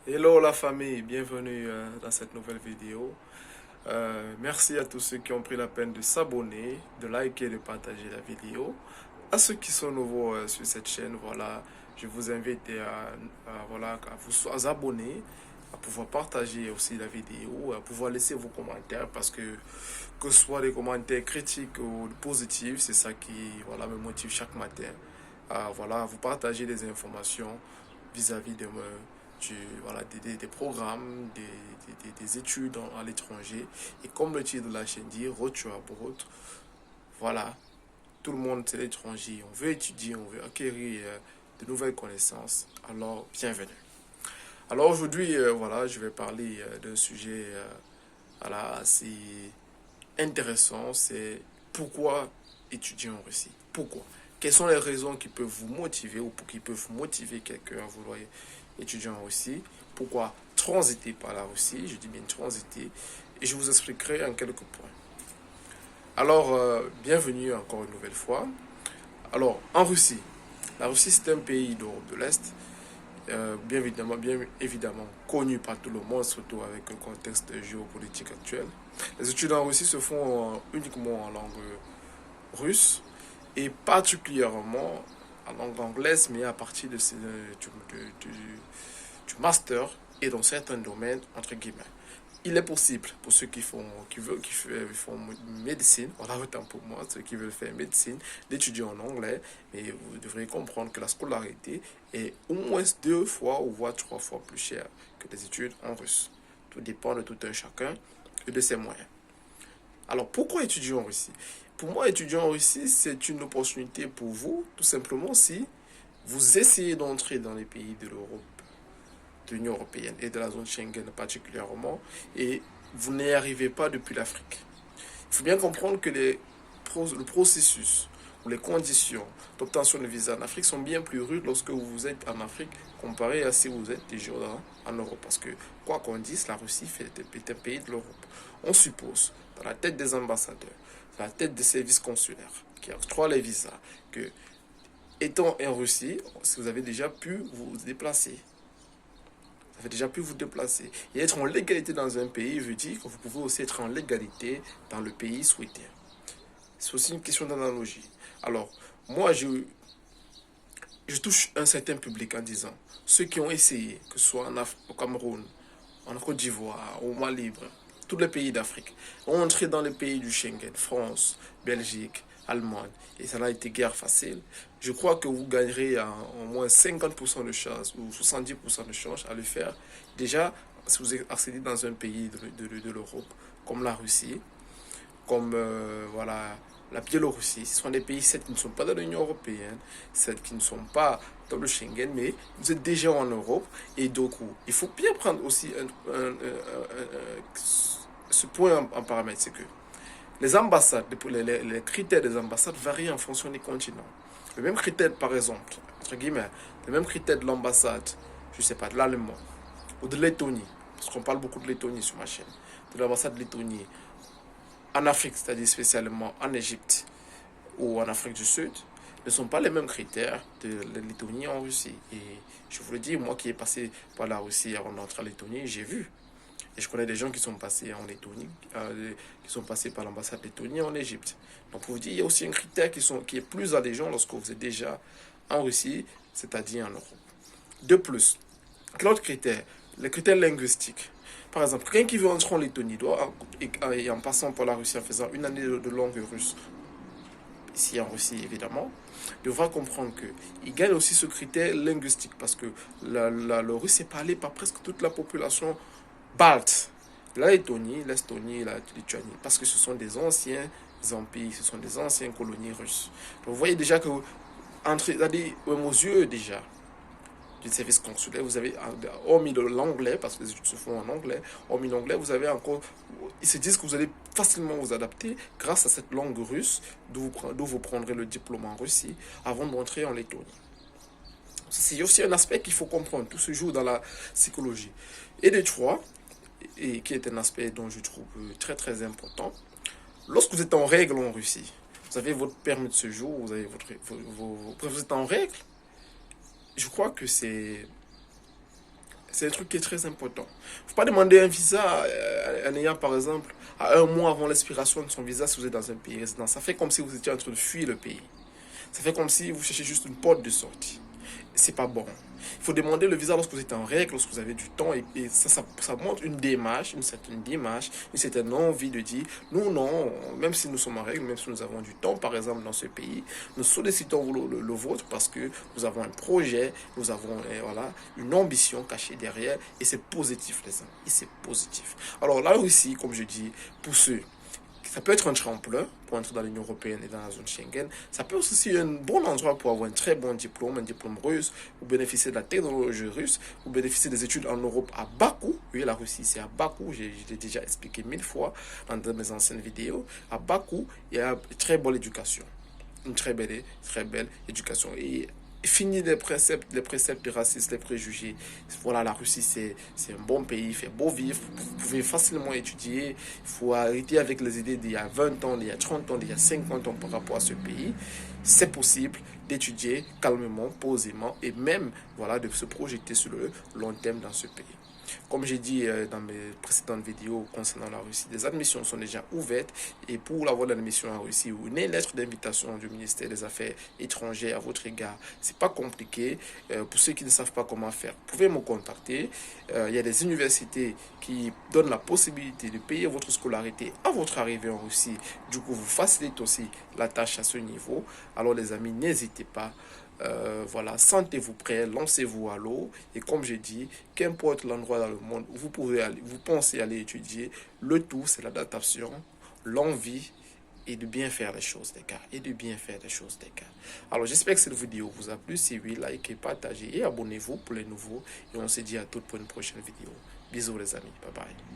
Hello la famille, bienvenue dans cette nouvelle vidéo. Merci à tous ceux qui ont pris la peine de s'abonner, de liker, de partager la vidéo. À ceux qui sont nouveaux sur cette chaîne, voilà, je vous invite à vous abonner, à pouvoir partager aussi la vidéo, à pouvoir laisser vos commentaires parce que ce soit des commentaires critiques ou positifs, c'est ça qui me motive chaque matin à vous partager des informations vis-à-vis des programmes, des études à l'étranger. Et comme le titre de la chaîne dit, Road to Abroad, voilà, tout le monde c'est l'étranger. On veut étudier, on veut acquérir de nouvelles connaissances. Alors, bienvenue. Alors aujourd'hui, je vais parler d'un sujet assez intéressant. C'est pourquoi étudier en Russie. Pourquoi? Quelles sont les raisons qui peuvent vous motiver ou qui peuvent motiver quelqu'un à vouloir étudier en Russie? Pourquoi transiter par la Russie? Je dis bien transiter. Et je vous expliquerai en quelques points. Alors, bienvenue encore une nouvelle fois. Alors, en Russie, la Russie c'est un pays d'Europe de l'Est, bien évidemment connu par tout le monde, surtout avec le contexte géopolitique actuel. Les études en Russie se font uniquement en langue russe et particulièrement en langue anglaise, mais à partir du master et dans certains domaines, entre guillemets. Il est possible pour ceux qui font médecine, voilà autant pour moi, ceux qui veulent faire médecine, d'étudier en anglais, mais vous devrez comprendre que la scolarité est au moins 2 fois ou voire 3 fois plus chère que des études en russe. Tout dépend de tout un chacun et de ses moyens. Alors pourquoi étudier en Russie? Pour moi, étudier en Russie, c'est une opportunité pour vous, tout simplement si vous essayez d'entrer dans les pays de l'Europe, de l'Union européenne et de la zone Schengen particulièrement, et vous n'y arrivez pas depuis l'Afrique. Il faut bien comprendre que le processus ou les conditions d'obtention de visa en Afrique sont bien plus rudes lorsque vous êtes en Afrique comparé à si vous êtes déjà en Europe. Parce que, quoi qu'on dise, la Russie est un pays de l'Europe. On suppose, dans la tête des ambassadeurs, dans la tête des services consulaires qui octroient les visas, que, étant en Russie, si vous avez déjà pu vous déplacer, vous avez déjà pu vous déplacer. Et être en légalité dans un pays veut dire que vous pouvez aussi être en légalité dans le pays souhaité. C'est aussi une question d'analogie. Alors, moi, je touche un certain public en disant, ceux qui ont essayé, que ce soit au Cameroun, en Côte d'Ivoire, au Mali, tous les pays d'Afrique, ont entré dans les pays du Schengen, France, Belgique, Allemagne, et ça n'a été guère facile. Je crois que vous gagnerez au moins 50% de chance ou 70% de chance à le faire. Déjà, si vous accédez dans un pays de l'Europe, comme la Russie, comme la Biélorussie. Ce sont des pays, certes, qui ne sont pas dans l'Union européenne, certes, qui ne sont pas dans le Schengen, mais vous êtes déjà en Europe. Et donc, il faut bien prendre aussi ce point en paramètre, c'est que les ambassades, les critères des ambassades varient en fonction des continents. Le même critère, par exemple, entre guillemets, le même critère de l'ambassade, je ne sais pas, de l'Allemagne ou de Lettonie, parce qu'on parle beaucoup de Lettonie sur ma chaîne, de l'ambassade de Lettonie en Afrique, c'est-à-dire spécialement en Égypte ou en Afrique du Sud, ne sont pas les mêmes critères de la Lettonie en Russie. Et je vous le dis, moi qui ai passé par la Russie avant d'entrer en Lettonie, j'ai vu. Et je connais des gens qui sont passés en Lettonie, qui sont passés par l'ambassade de Lettonie en Égypte. Donc pour vous dire, il y a aussi un critère qui est plus allégeant lorsque vous êtes déjà en Russie, c'est-à-dire en Europe. De plus, l'autre critère, les critères linguistiques. Par exemple, quelqu'un qui veut entrer en Lettonie doit, et en passant par la Russie, en faisant une année de langue russe, ici en Russie évidemment, devra comprendre qu'il gagne aussi ce critère linguistique parce que le russe est parlé par presque toute la population balte. La Lettonie, l'Estonie et la Lituanie, parce que ce sont des anciens empires, ce sont des anciennes colonies russes. Donc vous voyez déjà que, aux yeux déjà, du service consulaire, vous avez, hormis l'anglais, parce que les études se font en anglais, hormis l'anglais, vous avez encore, ils se disent que vous allez facilement vous adapter grâce à cette langue russe, d'où vous prendrez le diplôme en Russie avant d'entrer en Lettonie. C'est aussi un aspect qu'il faut comprendre, tout se joue dans la psychologie. Et de trois, et qui est un aspect dont je trouve très très important, lorsque vous êtes en règle en Russie, vous avez votre permis de séjour, vous avez vous êtes en règle, je crois que C'est un truc qui est très important. Il ne faut pas demander un visa en ayant, par exemple, à un mois avant l'expiration de son visa si vous êtes dans un pays résident. Ça fait comme si vous étiez en train de fuir le pays. Ça fait comme si vous cherchez juste une porte de sortie. C'est pas bon. Il faut demander le visa lorsque vous êtes en règle, lorsque vous avez du temps, et ça montre une démarche, une certaine envie de dire, nous non, même si nous sommes en règle, même si nous avons du temps, par exemple, dans ce pays, nous sollicitons le vôtre parce que nous avons un projet, nous avons voilà, une ambition cachée derrière, et c'est positif, les amis, et c'est positif. Alors là aussi, comme je dis, pour ceux ça peut être un tremplin pour entrer dans l'Union européenne et dans la zone Schengen. Ça peut aussi être un bon endroit pour avoir un très bon diplôme, un diplôme russe, ou bénéficier de la technologie russe, ou bénéficier des études en Europe à bas coût. Oui, la Russie, c'est à bas coût. Je l'ai déjà expliqué 1000 fois dans mes anciennes vidéos. À bas coût, il y a une très bonne éducation. Une très belle éducation. Et fini les préceptes de racisme, les préjugés. Voilà, la Russie, c'est un bon pays, il fait beau vivre, vous pouvez facilement étudier. Il faut arrêter avec les idées d'il y a 20 ans, d'il y a 30 ans, d'il y a 50 ans par rapport à ce pays. C'est possible d'étudier calmement, posément, et même voilà, de se projeter sur le long terme dans ce pays. Comme j'ai dit dans mes précédentes vidéos concernant la Russie, des admissions sont déjà ouvertes et pour la voie d'admission en Russie ou une lettre d'invitation du ministère des Affaires étrangères à votre égard, c'est pas compliqué. Pour ceux qui ne savent pas comment faire, vous pouvez me contacter. Il y a des universités qui donnent la possibilité de payer votre scolarité à votre arrivée en Russie. Du coup, vous facilitez aussi la tâche à ce niveau. Alors les amis, n'hésitez pas. Voilà, sentez-vous prêt, lancez-vous à l'eau et comme j'ai dit, qu'importe l'endroit dans le monde où vous pensez aller étudier, le tout c'est l'adaptation, l'envie et de bien faire les choses les gars, Alors j'espère que cette vidéo vous a plu, si oui, likez, partagez et abonnez-vous pour les nouveaux et on se dit à toutes pour une prochaine vidéo. Bisous les amis, bye bye.